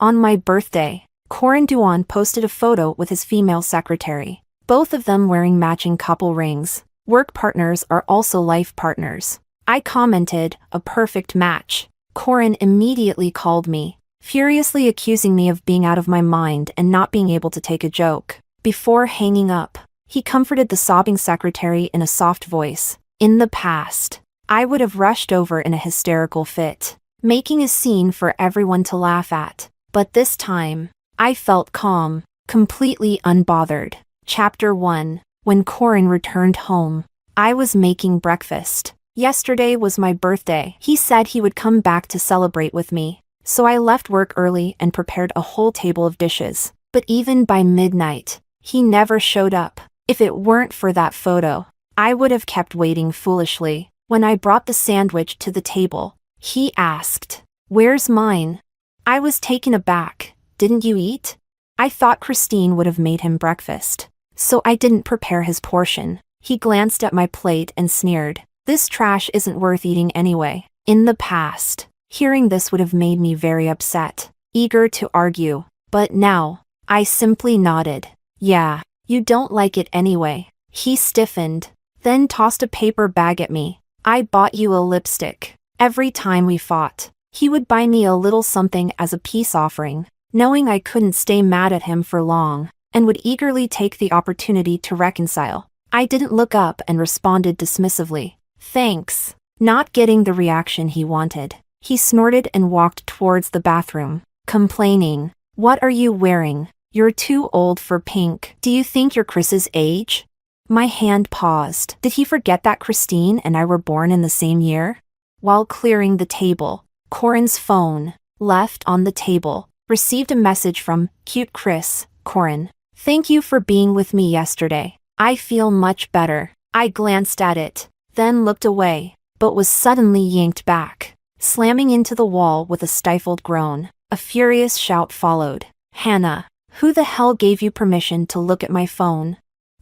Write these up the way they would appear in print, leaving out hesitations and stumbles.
On my birthday, Corin Duan posted a photo with his female secretary, both of them wearing matching couple rings. Work partners are also life partners. I commented, a perfect match. Corin immediately called me, furiously accusing me of being out of my mind and not being able to take a joke. Before hanging up, he comforted the sobbing secretary in a soft voice. In the past, I would have rushed over in a hysterical fit, making a scene for everyone to laugh at. But this time, I felt calm, completely unbothered. Chapter 1. When Corin returned home, I was making breakfast. Yesterday was my birthday. He said he would come back to celebrate with me, so I left work early and prepared a whole table of dishes. But even by midnight, he never showed up. If it weren't for that photo, I would have kept waiting foolishly. When I brought the sandwich to the table, he asked, "Where's mine?" I was taken aback. "Didn't you eat?" I thought Christine would have made him breakfast, so I didn't prepare his portion. He glanced at my plate and sneered, "This trash isn't worth eating anyway." In the past, hearing this would have made me very upset, eager to argue. But now, I simply nodded. "Yeah, you don't like it anyway." He stiffened, then tossed a paper bag at me. "I bought you a lipstick. Every time we fought, he would buy me a little something as a peace offering, knowing I couldn't stay mad at him for long, and would eagerly take the opportunity to reconcile." I didn't look up and responded dismissively, "Thanks." Not getting the reaction he wanted, he snorted and walked towards the bathroom, complaining, "What are you wearing? You're too old for pink. Do you think you're Chris's age?" My hand paused. Did he forget that Christine and I were born in the same year? While clearing the table, Corin's phone, left on the table, received a message from Cute Chris. "Corin, thank you for being with me yesterday. I feel much better." I glanced at it, then looked away, but was suddenly yanked back, slamming into the wall with a stifled groan. A furious shout followed. "Hannah, who the hell gave you permission to look at my phone?"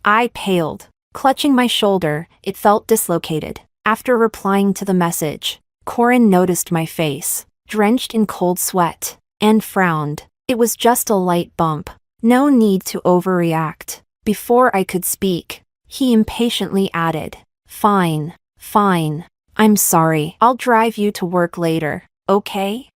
I paled, clutching my shoulder. It felt dislocated. After replying to the message, Corin noticed my face, drenched in cold sweat, and frowned. It was just a light bump. No need to overreact. Before I could speak, he impatiently added, Fine. I'm sorry. I'll drive you to work later, okay?"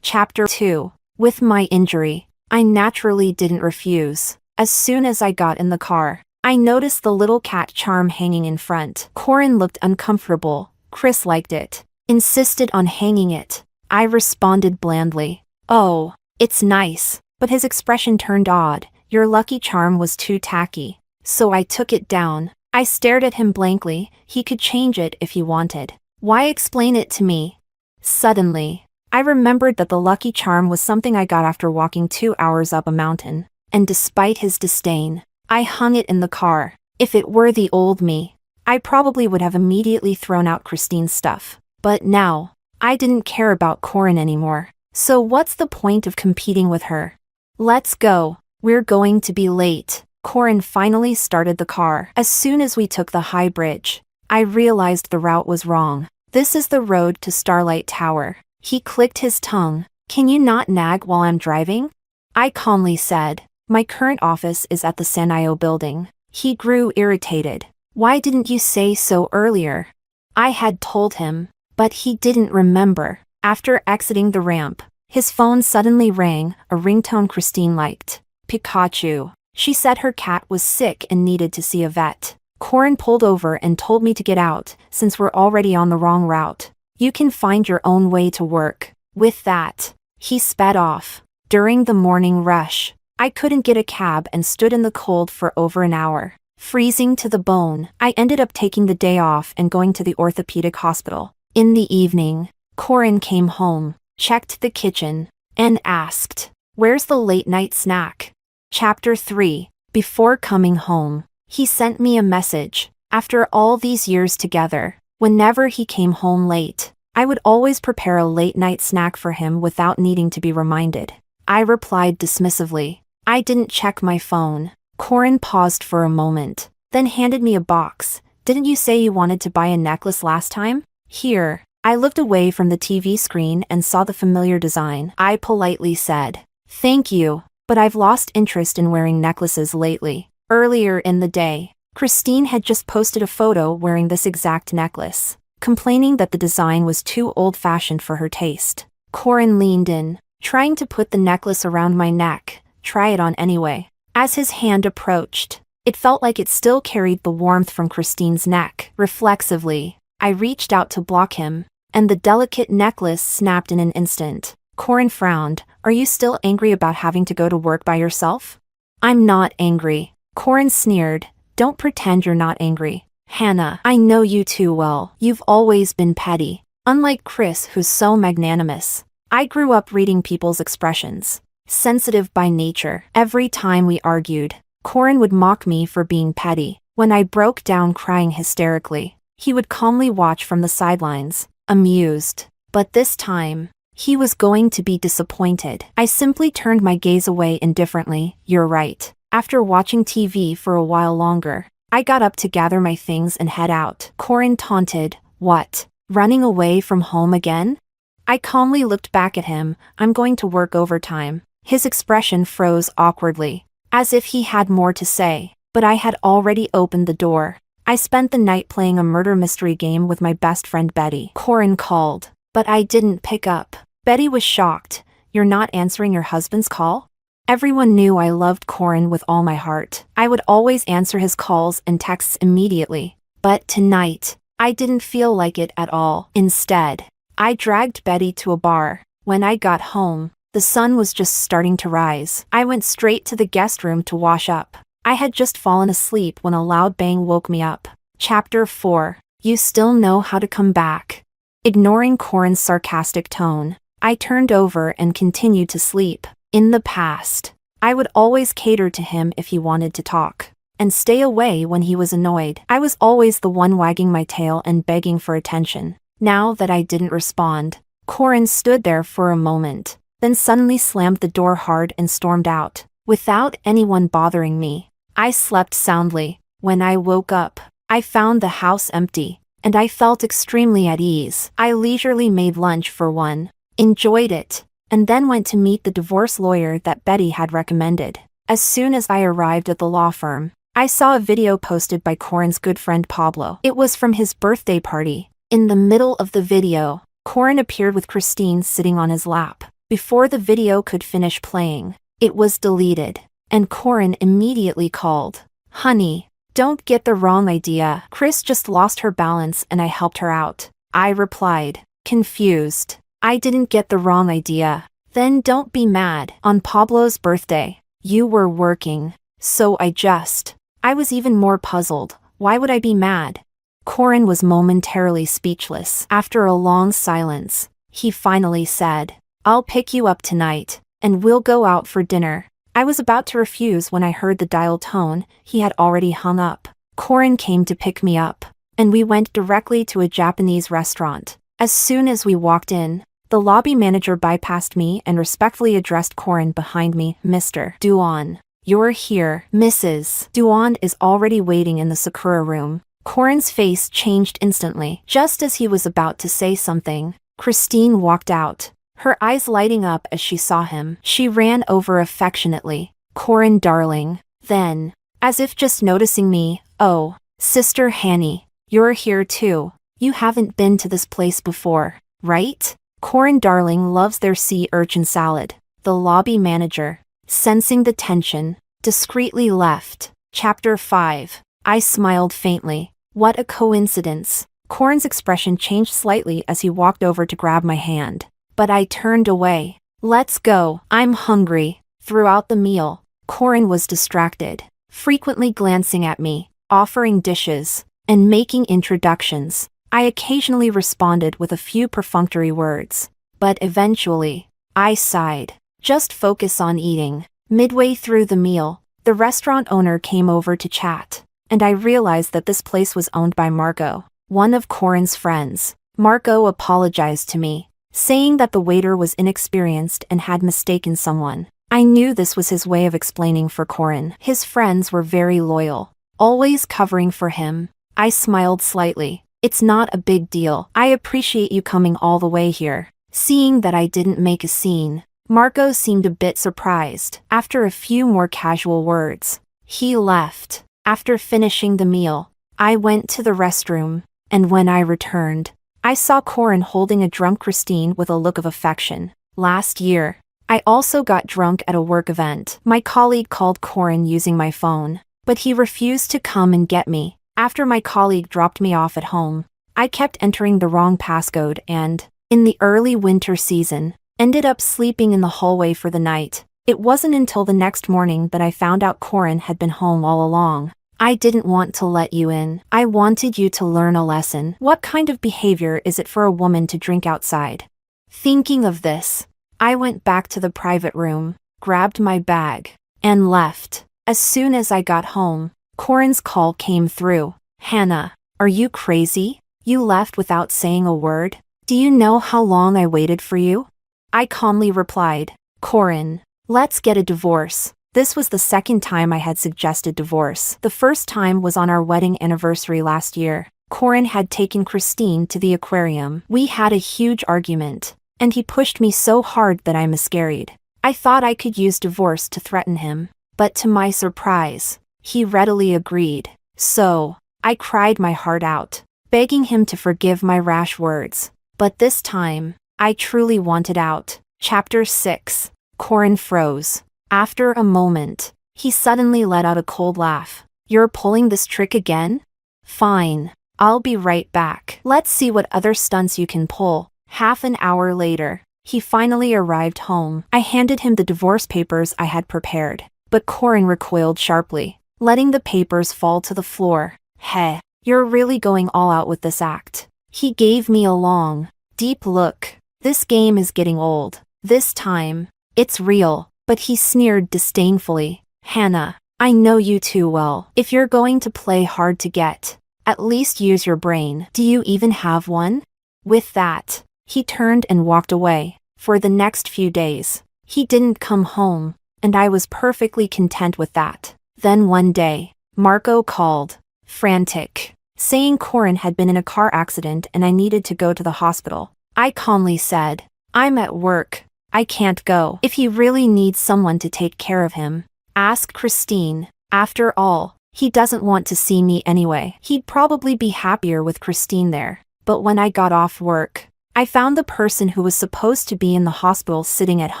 Chapter 2. With my injury, I naturally didn't refuse. As soon as I got in the car, I noticed the little cat charm hanging in front. Corin looked uncomfortable. Chris liked it, insisted on hanging it. I responded blandly, "Oh, it's nice," but his expression turned odd. "Your lucky charm was too tacky, so I took it down." I stared at him blankly. He could change it if he wanted. Why explain it to me? Suddenly, I remembered that the lucky charm was something I got after walking 2 hours up a mountain, and despite his disdain, I hung it in the car. If it were the old me, I probably would have immediately thrown out Christine's stuff. But now, I didn't care about Corin anymore. So what's the point of competing with her? "Let's go. We're going to be late." Corin finally started the car. As soon as we took the high bridge, I realized the route was wrong. "This is the road to Starlight Tower." He clicked his tongue. "Can you not nag while I'm driving?" I calmly said, "My current office is at the Sanyo building." He grew irritated. "Why didn't you say so earlier?" I had told him, but he didn't remember. After exiting the ramp, his phone suddenly rang, a ringtone Christine liked. Pikachu. She said her cat was sick and needed to see a vet. Corin pulled over and told me to get out, since we're already on the wrong route. "You can find your own way to work." With that, he sped off. During the morning rush, I couldn't get a cab and stood in the cold for over an hour, freezing to the bone. I ended up taking the day off and going to the orthopedic hospital. In the evening, Corin came home, checked the kitchen, and asked, "Where's the late-night snack?" Chapter 3. Before coming home, he sent me a message. After all these years together, whenever he came home late, I would always prepare a late-night snack for him without needing to be reminded. I replied dismissively. I didn't check my phone. Corin paused for a moment, then handed me a box. "Didn't you say you wanted to buy a necklace last time?" "Here." I looked away from the TV screen and saw the familiar design. I politely said, Thank you, but I've lost interest in wearing necklaces lately. Earlier in the day, Christine had just posted a photo wearing this exact necklace, complaining that the design was too old-fashioned for her taste. Corin leaned in, trying to put the necklace around my neck, try it on anyway. As his hand approached, it felt like it still carried the warmth from Christine's neck. Reflexively, I reached out to block him, and the delicate necklace snapped in an instant. Corin frowned. Are you still angry about having to go to work by yourself? I'm not angry. Corin sneered. Don't pretend you're not angry. Hannah, I know you too well. You've always been petty. Unlike Chris, who's so magnanimous. I grew up reading people's expressions. Sensitive by nature. Every time we argued, Corin would mock me for being petty. When I broke down crying hysterically, he would calmly watch from the sidelines, amused. But this time, he was going to be disappointed. I simply turned my gaze away indifferently. You're right. After watching TV for a while longer, I got up to gather my things and head out. Corin taunted. What? Running away from home again? I calmly looked back at him. I'm going to work overtime. His expression froze awkwardly, as if he had more to say, but I had already opened the door. I spent the night playing a murder mystery game with my best friend Betty. Corin called, but I didn't pick up. Betty was shocked. You're not answering your husband's call? Everyone knew I loved Corin with all my heart. I would always answer his calls and texts immediately. But tonight, I didn't feel like it at all. Instead, I dragged Betty to a bar. When I got home, the sun was just starting to rise. I went straight to the guest room to wash up. I had just fallen asleep when a loud bang woke me up. Chapter 4. You still know how to come back. Ignoring Corin's sarcastic tone, I turned over and continued to sleep. In the past, I would always cater to him if he wanted to talk, and stay away when he was annoyed. I was always the one wagging my tail and begging for attention. Now that I didn't respond, Corin stood there for a moment, then suddenly slammed the door hard and stormed out, without anyone bothering me. I slept soundly. When I woke up, I found the house empty, and I felt extremely at ease. I leisurely made lunch for one, enjoyed it, and then went to meet the divorce lawyer that Betty had recommended. As soon as I arrived at the law firm, I saw a video posted by Corin's good friend Pablo. It was from his birthday party. In the middle of the video, Corin appeared with Christine sitting on his lap. Before the video could finish playing, it was deleted, and Corin immediately called. Honey, don't get the wrong idea. Chris just lost her balance and I helped her out. I replied, confused. I didn't get the wrong idea. Then don't be mad. On Pablo's birthday, you were working, so I was even more puzzled. Why would I be mad? Corin was momentarily speechless. After a long silence, he finally said, I'll pick you up tonight, and we'll go out for dinner. I was about to refuse when I heard the dial tone. He had already hung up. Corin came to pick me up, and we went directly to a Japanese restaurant. As soon as we walked in, the lobby manager bypassed me and respectfully addressed Corin behind me. Mr. Duan, you're here. Mrs. Duan is already waiting in the Sakura room. Corin's face changed instantly. Just as he was about to say something, Christine walked out, her eyes lighting up as she saw him. She ran over affectionately. Corin darling. Then, as if just noticing me, oh, Sister Hanny, you're here too. You haven't been to this place before, right? Corin darling loves their sea urchin salad. The lobby manager, sensing the tension, discreetly left. Chapter 5. I smiled faintly. What a coincidence. Corin's expression changed slightly as he walked over to grab my hand, but I turned away. Let's go. I'm hungry. Throughout the meal, Corin was distracted, frequently glancing at me, offering dishes, and making introductions. I occasionally responded with a few perfunctory words, but eventually, I sighed. Just focus on eating. Midway through the meal, the restaurant owner came over to chat, and I realized that this place was owned by Marco, one of Corin's friends. Marco apologized to me, saying that the waiter was inexperienced and had mistaken someone. I knew this was his way of explaining for Corin. His friends were very loyal, always covering for him. I smiled slightly. It's not a big deal. I appreciate you coming all the way here. Seeing that I didn't make a scene, Marco seemed a bit surprised. After a few more casual words, he left. After finishing the meal, I went to the restroom, and when I returned, I saw Corin holding a drunk Christine with a look of affection. Last year, I also got drunk at a work event. My colleague called Corin using my phone, but he refused to come and get me. After my colleague dropped me off at home, I kept entering the wrong passcode and, in the early winter season, ended up sleeping in the hallway for the night. It wasn't until the next morning that I found out Corin had been home all along. I didn't want to let you in. I wanted you to learn a lesson. What kind of behavior is it for a woman to drink outside? Thinking of this, I went back to the private room, grabbed my bag, and left. As soon as I got home, Corin's call came through. Hannah, are you crazy? You left without saying a word? Do you know how long I waited for you? I calmly replied, Corin, let's get a divorce. This was the second time I had suggested divorce. The first time was on our wedding anniversary last year. Corin had taken Christine to the aquarium. We had a huge argument, and he pushed me so hard that I miscarried. I thought I could use divorce to threaten him, but to my surprise, he readily agreed. So, I cried my heart out, begging him to forgive my rash words. But this time, I truly wanted out. Chapter 6. Corin froze. After a moment, he suddenly let out a cold laugh. You're pulling this trick again? Fine. I'll be right back. Let's see what other stunts you can pull. Half an hour later, he finally arrived home. I handed him the divorce papers I had prepared, but Corin recoiled sharply, letting the papers fall to the floor. Heh, you're really going all out with this act. He gave me a long, deep look. This game is getting old. This time, it's real. But he sneered disdainfully. Hannah, I know you too well. If you're going to play hard to get, at least use your brain. Do you even have one? With that, he turned and walked away. For the next few days, he didn't come home, and I was perfectly content with that. Then one day, Marco called, frantic, saying Corin had been in a car accident and I needed to go to the hospital. I calmly said, I'm at work. I can't go. If he really needs someone to take care of him, ask Christine. After all, he doesn't want to see me anyway. He'd probably be happier with Christine there. But when I got off work, I found the person who was supposed to be in the hospital sitting at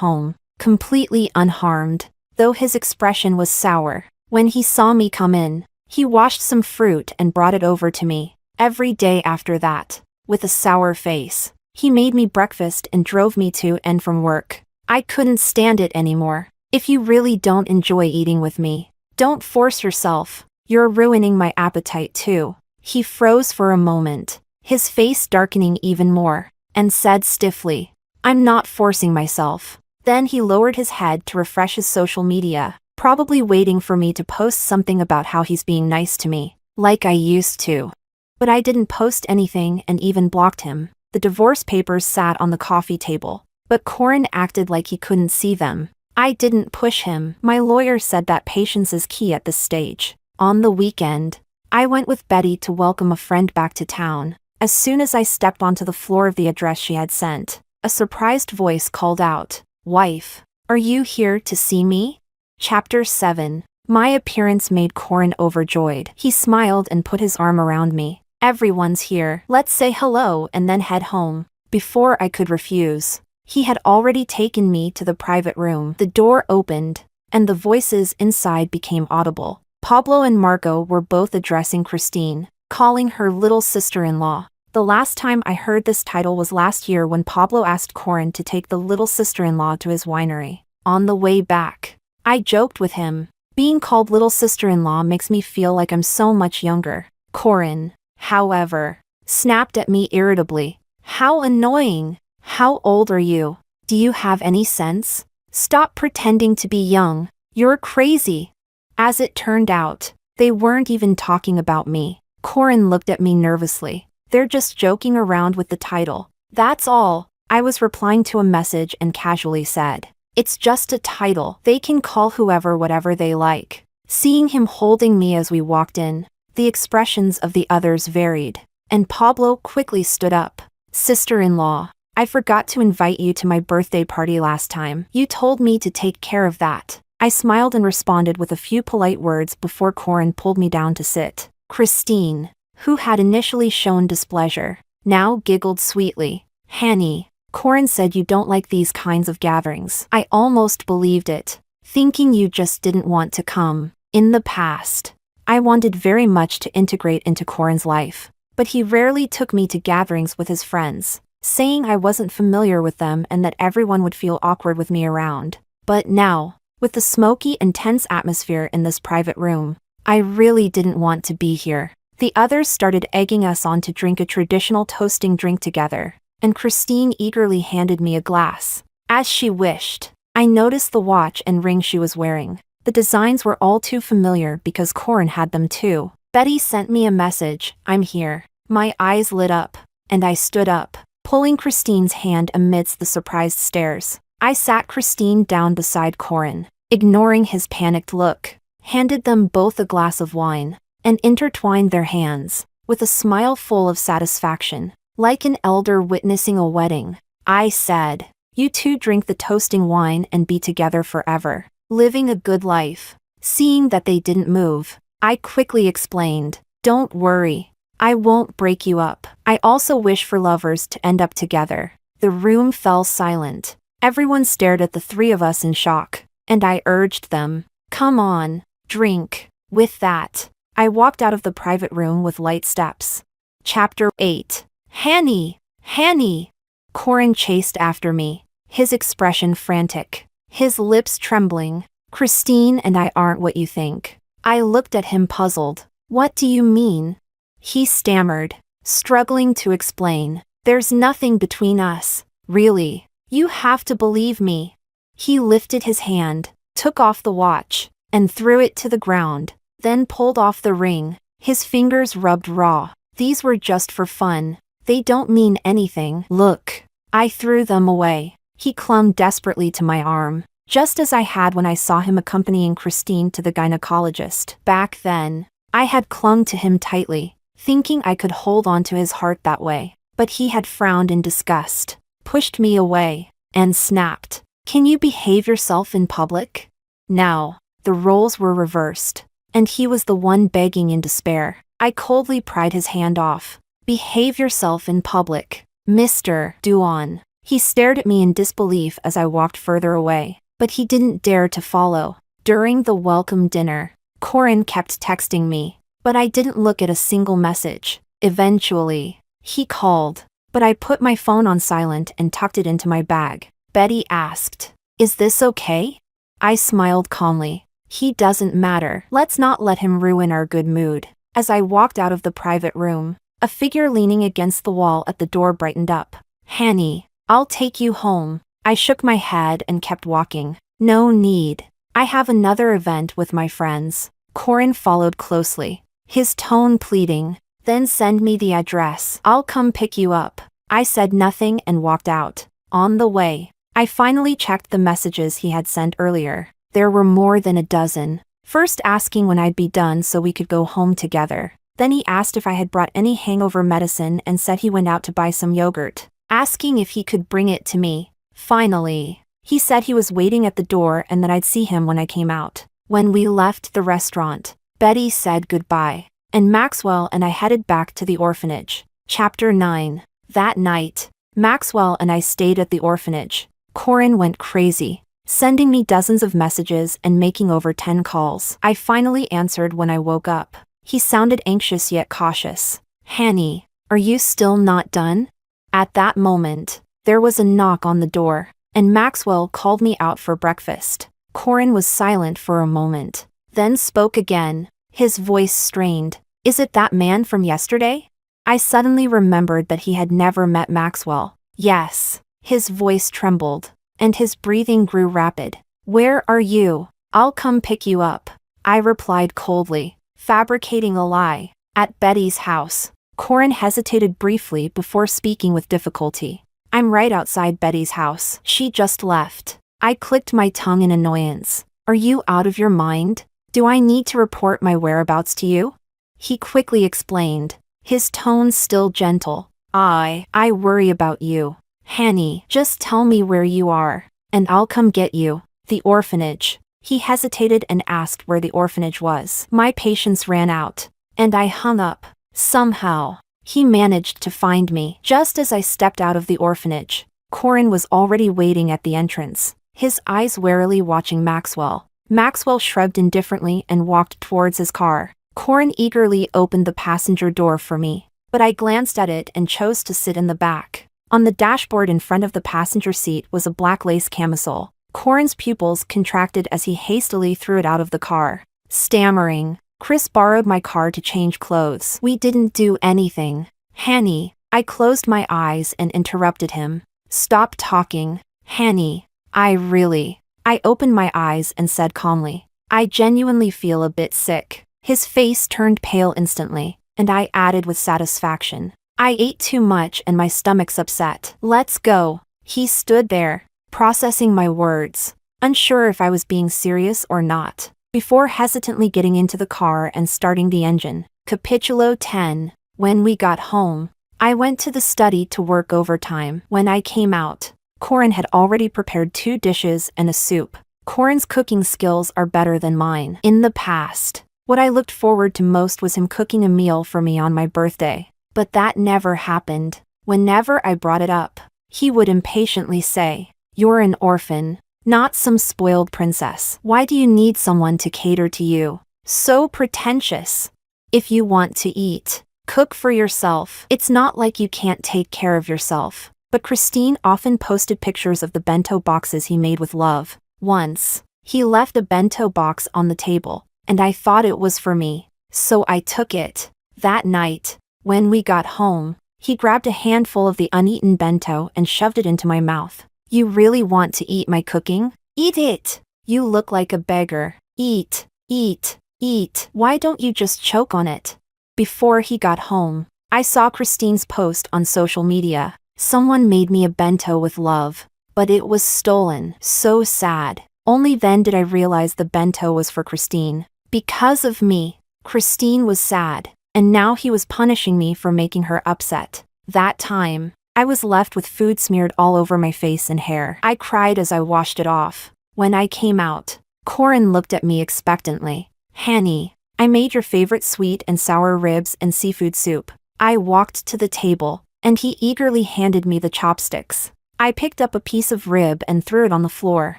home, completely unharmed, though his expression was sour. When he saw me come in, he washed some fruit and brought it over to me. Every day after that, with a sour face, he made me breakfast and drove me to and from work. I couldn't stand it anymore. If you really don't enjoy eating with me, don't force yourself. You're ruining my appetite too. He froze for a moment, his face darkening even more, and said stiffly, I'm not forcing myself. Then he lowered his head to refresh his social media, probably waiting for me to post something about how he's being nice to me, like I used to. But I didn't post anything and even blocked him. The divorce papers sat on the coffee table, but Corin acted like he couldn't see them. I didn't push him. My lawyer said that patience is key at this stage. On the weekend, I went with Betty to welcome a friend back to town. As soon as I stepped onto the floor of the address she had sent, a surprised voice called out, Wife, are you here to see me? Chapter 7. My appearance made Corin overjoyed. He smiled and put his arm around me. Everyone's here. Let's say hello and then head home. Before I could refuse, he had already taken me to the private room. The door opened, and the voices inside became audible. Pablo and Marco were both addressing Christine, calling her little sister-in-law. The last time I heard this title was last year when Pablo asked Corin to take the little sister-in-law to his winery. On the way back, I joked with him. Being called little sister-in-law makes me feel like I'm so much younger. Corin, however, snapped at me irritably. How annoying! How old are you? Do you have any sense? Stop pretending to be young. You're crazy. As it turned out, they weren't even talking about me. Corin looked at me nervously. They're just joking around with the title. That's all. I was replying to a message and casually said, It's just a title. They can call whoever whatever they like. Seeing him holding me as we walked in, the expressions of the others varied, and Pablo quickly stood up. Sister-in-law, I forgot to invite you to my birthday party last time. You told me to take care of that. I smiled and responded with a few polite words before Corin pulled me down to sit. Christine, who had initially shown displeasure, now giggled sweetly. Hanny, Corin said you don't like these kinds of gatherings. I almost believed it, thinking you just didn't want to come. In the past, I wanted very much to integrate into Corin's life, but he rarely took me to gatherings with his friends, saying I wasn't familiar with them and that everyone would feel awkward with me around. But now, with the smoky and tense atmosphere in this private room, I really didn't want to be here. The others started egging us on to drink a traditional toasting drink together, and Christine eagerly handed me a glass. As she wished, I noticed the watch and ring she was wearing. The designs were all too familiar because Corin had them too. Betty sent me a message, I'm here. My eyes lit up, and I stood up, pulling Christine's hand amidst the surprised stares. I sat Christine down beside Corin, ignoring his panicked look, handed them both a glass of wine, and intertwined their hands, with a smile full of satisfaction. Like an elder witnessing a wedding, I said, you two drink the toasting wine and be together forever, living a good life. Seeing that they didn't move, I quickly explained, don't worry, I won't break you up. I also wish for lovers to end up together. The room fell silent. Everyone stared at the three of us in shock, and I urged them, come on, drink. With that, I walked out of the private room with light steps. Chapter 8. Hanny! Hanny! Corin chased after me, his expression frantic, his lips trembling. Christine and I aren't what you think. I looked at him puzzled. What do you mean? He stammered, struggling to explain. There's nothing between us, really. You have to believe me. He lifted his hand, took off the watch, and threw it to the ground, then pulled off the ring. His fingers rubbed raw. These were just for fun. They don't mean anything. Look. I threw them away. He clung desperately to my arm, just as I had when I saw him accompanying Christine to the gynecologist. Back then, I had clung to him tightly, thinking I could hold on to his heart that way. But he had frowned in disgust, pushed me away, and snapped. Can you behave yourself in public? Now, the roles were reversed, and he was the one begging in despair. I coldly pried his hand off. Behave yourself in public, Mr. Duan. He stared at me in disbelief as I walked further away, but he didn't dare to follow. During the welcome dinner, Corin kept texting me, but I didn't look at a single message. Eventually, he called, but I put my phone on silent and tucked it into my bag. Betty asked, is this okay? I smiled calmly. He doesn't matter. Let's not let him ruin our good mood. As I walked out of the private room, a figure leaning against the wall at the door brightened up. Hanny, I'll take you home. I shook my head and kept walking. No need. I have another event with my friends. Corin followed closely, his tone pleading. Then send me the address. I'll come pick you up. I said nothing and walked out. On the way, I finally checked the messages he had sent earlier. There were more than a dozen. First asking when I'd be done so we could go home together. Then he asked if I had brought any hangover medicine and said he went out to buy some yogurt, asking if he could bring it to me. Finally, he said he was waiting at the door and that I'd see him when I came out. When we left the restaurant, Betty said goodbye, and Maxwell and I headed back to the orphanage. Chapter 9. That night, Maxwell and I stayed at the orphanage. Corin went crazy, sending me dozens of messages and making over 10 calls. I finally answered when I woke up. He sounded anxious yet cautious. Hanny, are you still not done? At that moment, there was a knock on the door, and Maxwell called me out for breakfast. Corin was silent for a moment, then spoke again, his voice strained. Is it that man from yesterday? I suddenly remembered that he had never met Maxwell. Yes. His voice trembled, and his breathing grew rapid. Where are you? I'll come pick you up. I replied coldly, fabricating a lie. At Betty's house. Corin hesitated briefly before speaking with difficulty. I'm right outside Betty's house. She just left. I clicked my tongue in annoyance. Are you out of your mind? Do I need to report my whereabouts to you? He quickly explained, his tone still gentle. I worry about you. Hanny, just tell me where you are, and I'll come get you. The orphanage. He hesitated and asked where the orphanage was. My patience ran out, and I hung up. Somehow, he managed to find me. Just as I stepped out of the orphanage, Corin was already waiting at the entrance, his eyes warily watching Maxwell. Maxwell shrugged indifferently and walked towards his car. Corin eagerly opened the passenger door for me, but I glanced at it and chose to sit in the back. On the dashboard in front of the passenger seat was a black lace camisole. Corin's pupils contracted as he hastily threw it out of the car, stammering, "Chris borrowed my car to change clothes. We didn't do anything." Hanny. I closed my eyes and interrupted him. "Stop talking, Hanny. I opened my eyes and said calmly, "I genuinely feel a bit sick." His face turned pale instantly, and I added with satisfaction, "I ate too much and my stomach's upset. Let's go." He stood there, processing my words, unsure if I was being serious or not, before hesitantly getting into the car and starting the engine. Capítulo 10. When we got home, I went to the study to work overtime. When I came out, Corin had already prepared 2 dishes and a soup. Corin's cooking skills are better than mine. In the past, what I looked forward to most was him cooking a meal for me on my birthday. But that never happened. Whenever I brought it up, he would impatiently say, "You're an orphan, not some spoiled princess. Why do you need someone to cater to you? So pretentious. If you want to eat, cook for yourself. It's not like you can't take care of yourself." But Christine often posted pictures of the bento boxes he made with love. Once, he left a bento box on the table, and I thought it was for me, so I took it. That night, when we got home, he grabbed a handful of the uneaten bento and shoved it into my mouth. "You really want to eat my cooking? Eat it! You look like a beggar. Eat, eat, eat. Why don't you just choke on it?" Before he got home, I saw Christine's post on social media. "Someone made me a bento with love, but it was stolen." So sad. Only then did I realize the bento was for Christine. Because of me, Christine was sad, and now he was punishing me for making her upset. That time, I was left with food smeared all over my face and hair. I cried as I washed it off. When I came out, Corin looked at me expectantly. "Hanny, I made your favorite sweet and sour ribs and seafood soup." I walked to the table, and he eagerly handed me the chopsticks. I picked up a piece of rib and threw it on the floor,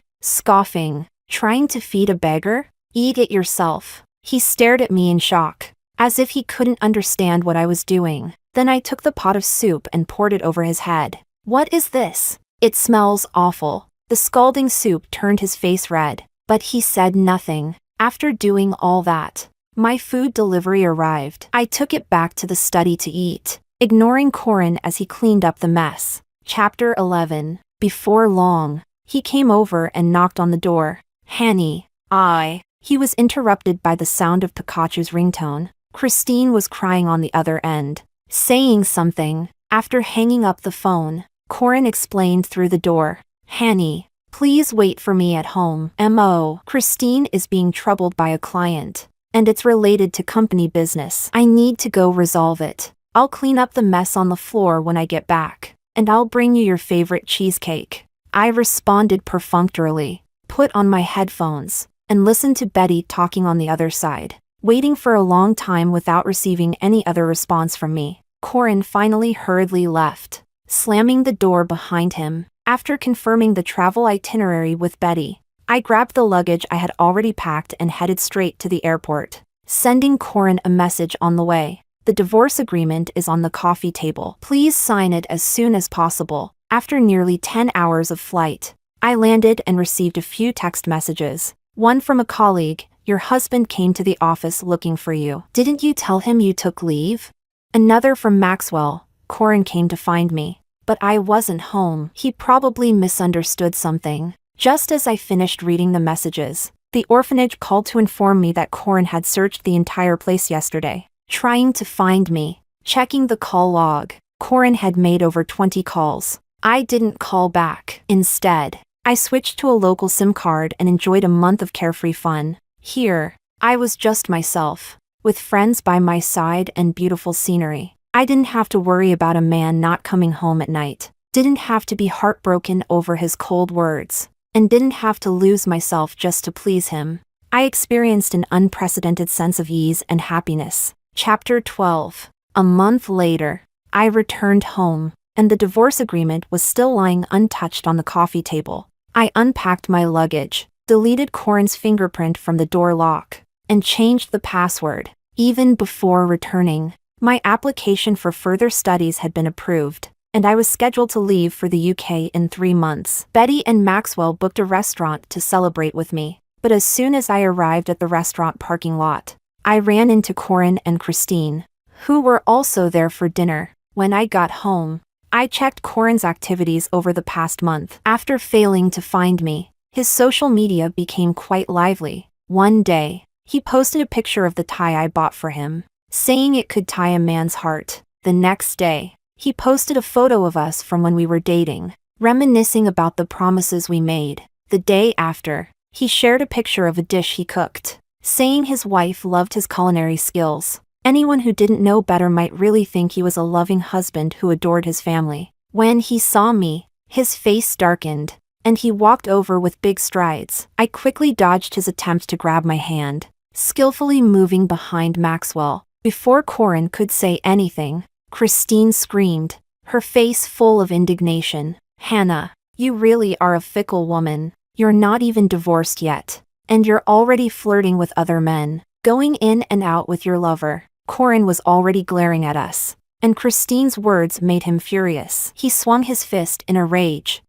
scoffing, "Trying to feed a beggar? Eat it yourself." He stared at me in shock, as if he couldn't understand what I was doing. Then I took the pot of soup and poured it over his head. "What is this? It smells awful." The scalding soup turned his face red, but he said nothing. After doing all that, my food delivery arrived. I took it back to the study to eat, ignoring Corin as he cleaned up the mess. Chapter 11. Before long, he came over and knocked on the door. "Hanny." He was interrupted by the sound of Pikachu's ringtone. Christine was crying on the other end, saying something. After hanging up the phone, Corin explained through the door, "Hanny, please wait for me at home. Christine is being troubled by a client, and it's related to company business. I need to go resolve it. I'll clean up the mess on the floor when I get back, and I'll bring you your favorite cheesecake." I responded perfunctorily, put on my headphones, and listened to Betty talking on the other side. Waiting for a long time without receiving any other response from me, Corin finally hurriedly left, slamming the door behind him. After confirming the travel itinerary with Betty, I grabbed the luggage I had already packed and headed straight to the airport, sending Corin a message on the way. "The divorce agreement is on the coffee table. Please sign it as soon as possible." After nearly 10 hours of flight, I landed and received a few text messages. One from a colleague, "Your husband came to the office looking for you. Didn't you tell him you took leave?" Another from Maxwell, "Corin came to find me, but I wasn't home. He probably misunderstood something." Just as I finished reading the messages, the orphanage called to inform me that Corin had searched the entire place yesterday, trying to find me. Checking the call log, Corin had made over 20 calls. I didn't call back. Instead, I switched to a local SIM card and enjoyed a month of carefree fun. Here, I was just myself, with friends by my side and beautiful scenery. I didn't have to worry about a man not coming home at night. didn't have to be heartbroken over his cold words, and didn't have to lose myself just to please him. I experienced an unprecedented sense of ease and happiness. Chapter 12. A month later, I returned home, and the divorce agreement was still lying untouched on the coffee table. I unpacked my luggage, deleted Corin's fingerprint from the door lock, and changed the password. Even before returning, my application for further studies had been approved, and I was scheduled to leave for the UK in 3 months. Betty and Maxwell booked a restaurant to celebrate with me, but as soon as I arrived at the restaurant parking lot, I ran into Corin and Christine, who were also there for dinner. When I got home, I checked Corin's activities over the past month. After failing to find me, his social media became quite lively. One day, he posted a picture of the tie I bought for him, saying it could tie a man's heart. The next day, he posted a photo of us from when we were dating, reminiscing about the promises we made. The day after, he shared a picture of a dish he cooked, saying his wife loved his culinary skills. Anyone who didn't know better might really think he was a loving husband who adored his family. When he saw me, his face darkened, and he walked over with big strides. I quickly dodged his attempt to grab my hand, skillfully moving behind Maxwell. Before Corin could say anything, Christine screamed, her face full of indignation. "Hannah, you really are a fickle woman. You're not even divorced yet, and you're already flirting with other men, going in and out with your lover." Corin was already glaring at us, and Christine's words made him furious. He swung his fist in a rage.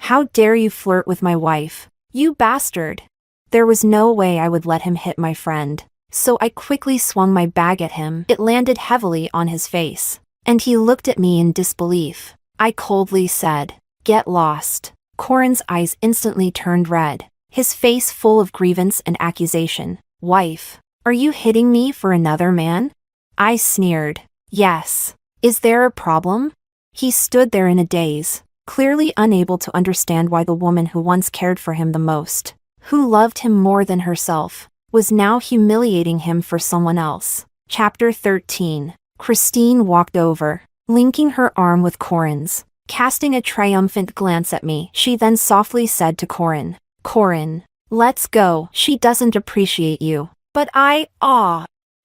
"How dare you flirt with my wife, you bastard!" There was no way I would let him hit my friend, so I quickly swung my bag at him. It landed heavily on his face, and he looked at me in disbelief. I coldly said, "Get lost." Corin's eyes instantly turned red, his face full of grievance and accusation. "Wife, are you hitting me for another man?" I sneered. "Yes. Is there a problem?" He stood there in a daze, clearly unable to understand why the woman who once cared for him the most, who loved him more than herself, was now humiliating him for someone else. Chapter 13. Christine walked over, linking her arm with Corin's, casting a triumphant glance at me. She then softly said to Corin, "Corin, let's go. She doesn't appreciate you." "But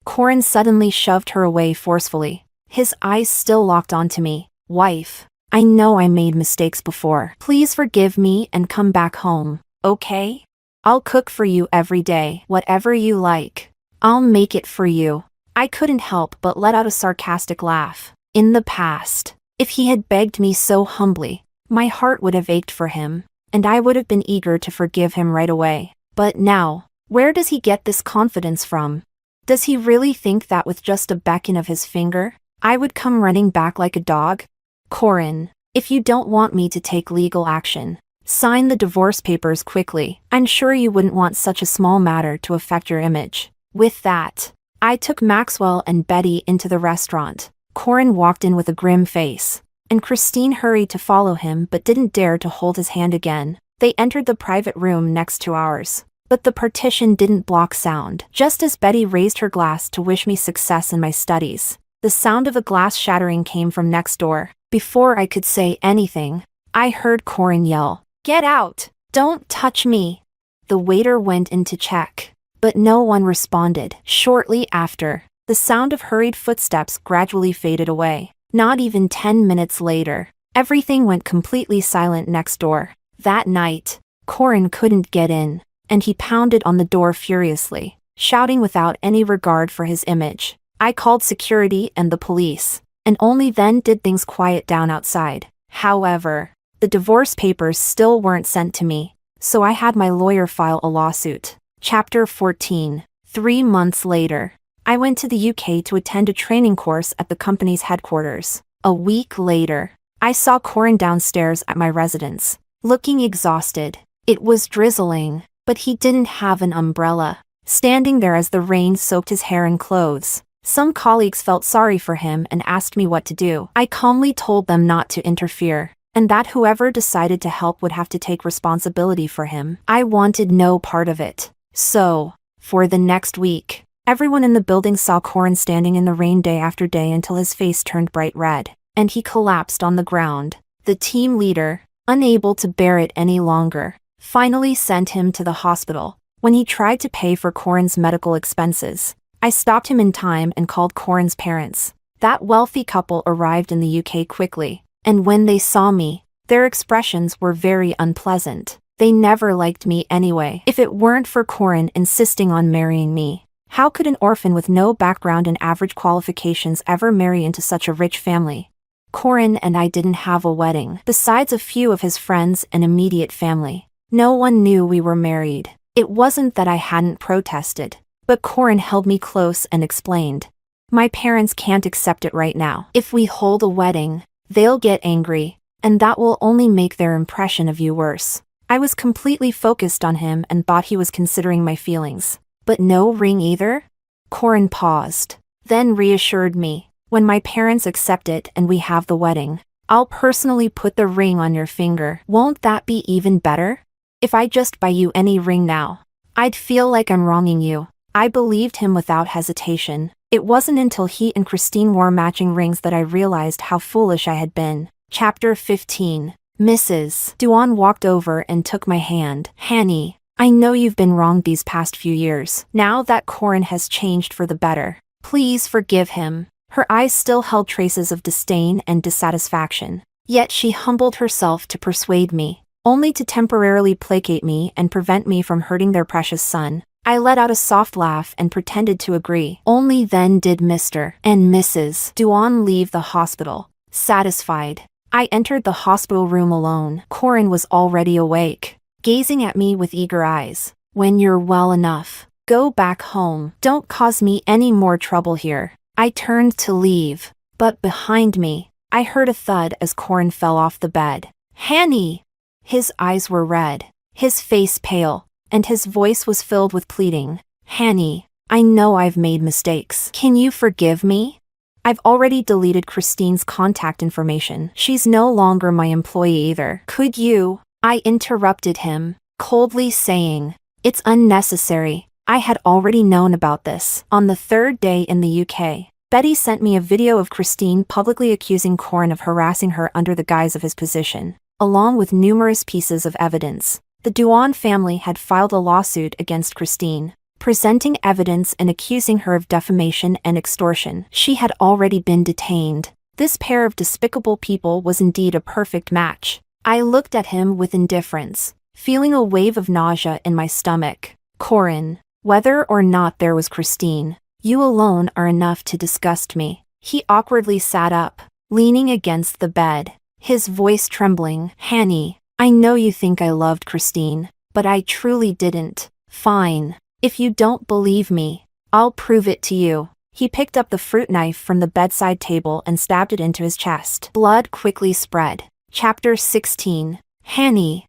Corin suddenly shoved her away forcefully, his eyes still locked onto me. "Wife, I know I made mistakes before. Please forgive me and come back home, okay? I'll cook for you every day, whatever you like. I'll make it for you." I couldn't help but let out a sarcastic laugh. In the past, if he had begged me so humbly, my heart would have ached for him, and I would have been eager to forgive him right away. But now, where does he get this confidence from? Does he really think that with just a beckon of his finger, I would come running back like a dog? "Corin, if you don't want me to take legal action, sign the divorce papers quickly. I'm sure you wouldn't want such a small matter to affect your image." With that, I took Maxwell and Betty into the restaurant. Corin walked in with a grim face, and Christine hurried to follow him but didn't dare to hold his hand again. They entered the private room next to ours, but the partition didn't block sound. Just as Betty raised her glass to wish me success in my studies, the sound of a glass shattering came from next door. Before I could say anything, I heard Corin yell, "Get out! Don't touch me!" The waiter went in to check, but no one responded. Shortly after, the sound of hurried footsteps gradually faded away. Not even 10 minutes later, everything went completely silent next door. That night, Corin couldn't get in, and he pounded on the door furiously, shouting without any regard for his image. I called security and the police, and only then did things quiet down outside. However, the divorce papers still weren't sent to me, so I had my lawyer file a lawsuit. Chapter 14. 3 months later, I went to the UK to attend a training course at the company's headquarters. A week later, I saw Corin downstairs at my residence, looking exhausted. It was drizzling, but he didn't have an umbrella, standing there as the rain soaked his hair and clothes. Some colleagues felt sorry for him and asked me what to do. I calmly told them not to interfere, and that whoever decided to help would have to take responsibility for him. I wanted no part of it. So, for the next week, everyone in the building saw Corin standing in the rain day after day until his face turned bright red, and he collapsed on the ground. The team leader, unable to bear it any longer, finally sent him to the hospital. When he tried to pay for Corin's medical expenses, I stopped him in time and called Corin's parents. That wealthy couple arrived in the UK quickly, and when they saw me, their expressions were very unpleasant. They never liked me anyway. If it weren't for Corin insisting on marrying me, how could an orphan with no background and average qualifications ever marry into such a rich family? Corin and I didn't have a wedding. Besides a few of his friends and immediate family, no one knew we were married. It wasn't that I hadn't protested, but Corin held me close and explained, "My parents can't accept it right now. If we hold a wedding, they'll get angry, and that will only make their impression of you worse." I was completely focused on him and thought he was considering my feelings. But no ring either? Corin paused, then reassured me, "When my parents accept it and we have the wedding, I'll personally put the ring on your finger. Won't that be even better? If I just buy you any ring now, I'd feel like I'm wronging you." I believed him without hesitation. It wasn't until he and Christine wore matching rings that I realized how foolish I had been. Chapter 15. Mrs. Duan walked over and took my hand. "Hanny, I know you've been wrong these past few years. Now that Corin has changed for the better, please forgive him." Her eyes still held traces of disdain and dissatisfaction. Yet she humbled herself to persuade me, only to temporarily placate me and prevent me from hurting their precious son. I let out a soft laugh and pretended to agree. Only then did Mr. and Mrs. Duan leave the hospital. Satisfied, I entered the hospital room alone. Corin was already awake, gazing at me with eager eyes. "When you're well enough, go back home. Don't cause me any more trouble here." I turned to leave, but behind me, I heard a thud as Corin fell off the bed. "Hanny!" His eyes were red, his face pale, and his voice was filled with pleading. "Hanny, I know I've made mistakes. Can you forgive me? I've already deleted Christine's contact information. She's no longer my employee either. Could you?" I interrupted him, coldly saying, "It's unnecessary. I had already known about this." On the third day in the UK, Betty sent me a video of Christine publicly accusing Corin of harassing her under the guise of his position, along with numerous pieces of evidence. The Duan family had filed a lawsuit against Christine, presenting evidence and accusing her of defamation and extortion. She had already been detained. This pair of despicable people was indeed a perfect match. I looked at him with indifference, feeling a wave of nausea in my stomach. "Corin, whether or not there was Christine, you alone are enough to disgust me." He awkwardly sat up, leaning against the bed, his voice trembling. "Hanny, I know you think I loved Christine, but I truly didn't." "Fine. If you don't believe me, I'll prove it to you." He picked up the fruit knife from the bedside table and stabbed it into his chest. Blood quickly spread. Chapter 16. Hanny.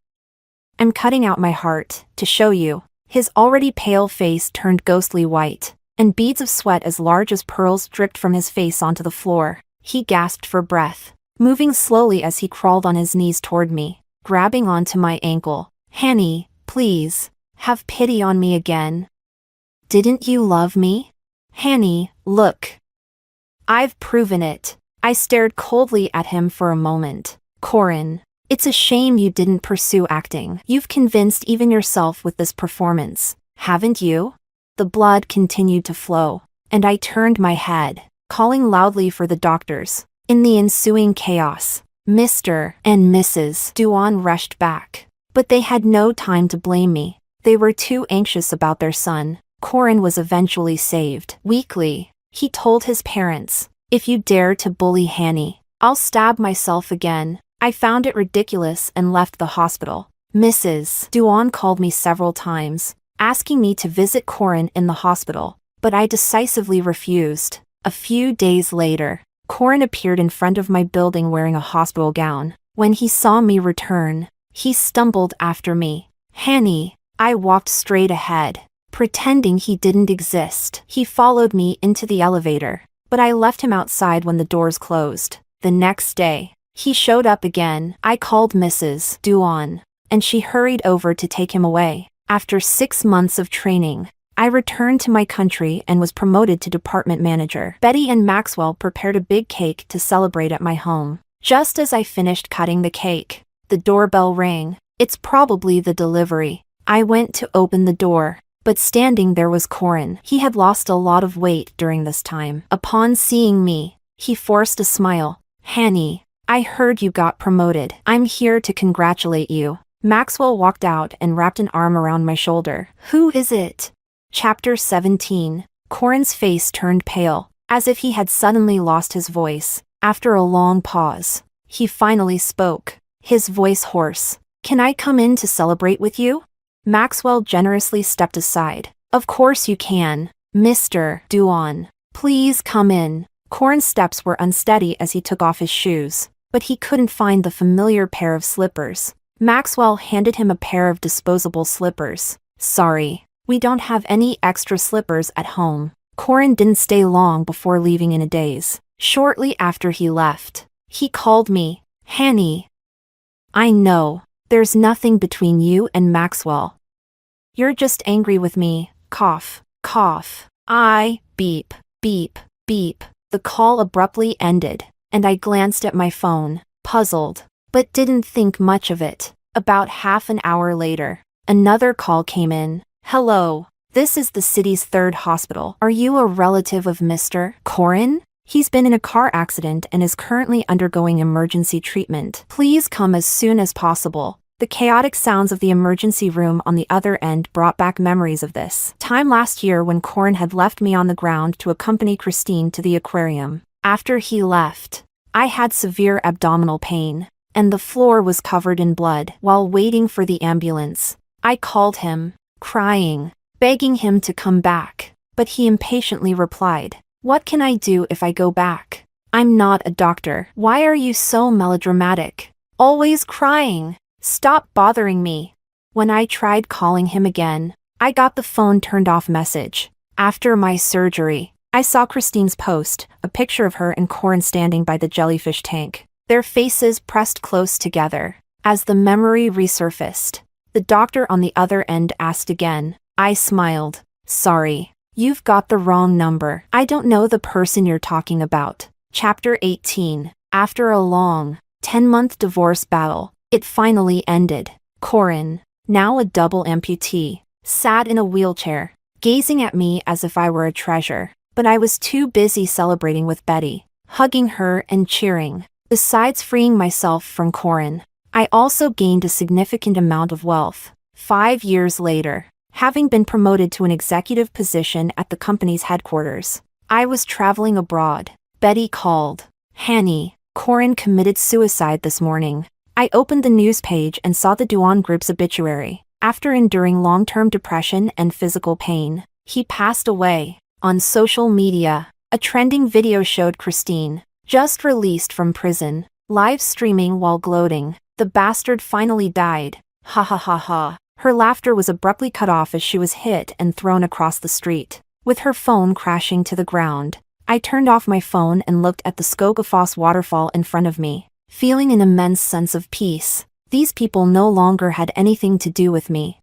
"I'm cutting out my heart, to show you." His already pale face turned ghostly white, and beads of sweat as large as pearls dripped from his face onto the floor. He gasped for breath, moving slowly as he crawled on his knees toward me, grabbing onto my ankle. "Hanny, please, have pity on me again. Didn't you love me? Hanny, look. I've proven it." I stared coldly at him for a moment. "Corin, it's a shame you didn't pursue acting. You've convinced even yourself with this performance, haven't you?" The blood continued to flow, and I turned my head, calling loudly for the doctors. In the ensuing chaos, Mr. and Mrs. Duan rushed back, but they had no time to blame me. They were too anxious about their son. Corin was eventually saved. Weakly, he told his parents, "If you dare to bully Hanny, I'll stab myself again." I found it ridiculous and left the hospital. Mrs. Duan called me several times, asking me to visit Corin in the hospital, but I decisively refused. A few days later, Corin appeared in front of my building wearing a hospital gown. When he saw me return, he stumbled after me. "Hanny." I walked straight ahead, pretending he didn't exist. He followed me into the elevator, but I left him outside when the doors closed. The next day, he showed up again. I called Mrs. Duan, and she hurried over to take him away. After 6 months of training, I returned to my country and was promoted to department manager. Betty and Maxwell prepared a big cake to celebrate at my home. Just as I finished cutting the cake, the doorbell rang. It's probably the delivery. I went to open the door, but standing there was Corin. He had lost a lot of weight during this time. Upon seeing me, he forced a smile. "Hanny, I heard you got promoted. I'm here to congratulate you." Maxwell walked out and wrapped an arm around my shoulder. "Who is it?" Chapter 17. Corin's face turned pale, as if he had suddenly lost his voice. After a long pause, he finally spoke, his voice hoarse. "Can I come in to celebrate with you?" Maxwell generously stepped aside. "Of course you can, Mr. Duan. Please come in." Corin's steps were unsteady as he took off his shoes, but he couldn't find the familiar pair of slippers. Maxwell handed him a pair of disposable slippers. "Sorry, we don't have any extra slippers at home." Corin didn't stay long before leaving in a daze. Shortly after he left, he called me, "Hanny. I know, there's nothing between you and Maxwell. You're just angry with me." Cough, cough. Beep, beep, beep. The call abruptly ended, and I glanced at my phone, puzzled, but didn't think much of it. About half an hour later, another call came in. "Hello, this is the city's third hospital. Are you a relative of Mr. Corin? He's been in a car accident and is currently undergoing emergency treatment. Please come as soon as possible." The chaotic sounds of the emergency room on the other end brought back memories of this time last year when Corin had left me on the ground to accompany Christine to the aquarium. After he left, I had severe abdominal pain, and the floor was covered in blood. While waiting for the ambulance, I called him, crying, begging him to come back, but he impatiently replied, "What can I do if I go back? I'm not a doctor." "Why are you so melodramatic? Always crying. Stop bothering me." When I tried calling him again, I got the phone turned off message. After my surgery, I saw Christine's post, a picture of her and Corin standing by the jellyfish tank, their faces pressed close together. As the memory resurfaced, the doctor on the other end asked again. I smiled. "Sorry, you've got the wrong number. I don't know the person you're talking about." Chapter 18. After a long, 10-month divorce battle, it finally ended. Corin, now a double amputee, sat in a wheelchair, gazing at me as if I were a treasure. But I was too busy celebrating with Betty, hugging her and cheering. Besides freeing myself from Corin, I also gained a significant amount of wealth. 5 years later, having been promoted to an executive position at the company's headquarters, I was traveling abroad. Betty called. "Hanny, Corin committed suicide this morning." I opened the news page and saw the Duan Group's obituary. After enduring long-term depression and physical pain, he passed away. On social media, a trending video showed Christine, just released from prison, live streaming while gloating. "The bastard finally died. Ha ha ha ha." Her laughter was abruptly cut off as she was hit and thrown across the street, with her phone crashing to the ground. I turned off my phone and looked at the Skogafoss waterfall in front of me, feeling an immense sense of peace. These people no longer had anything to do with me.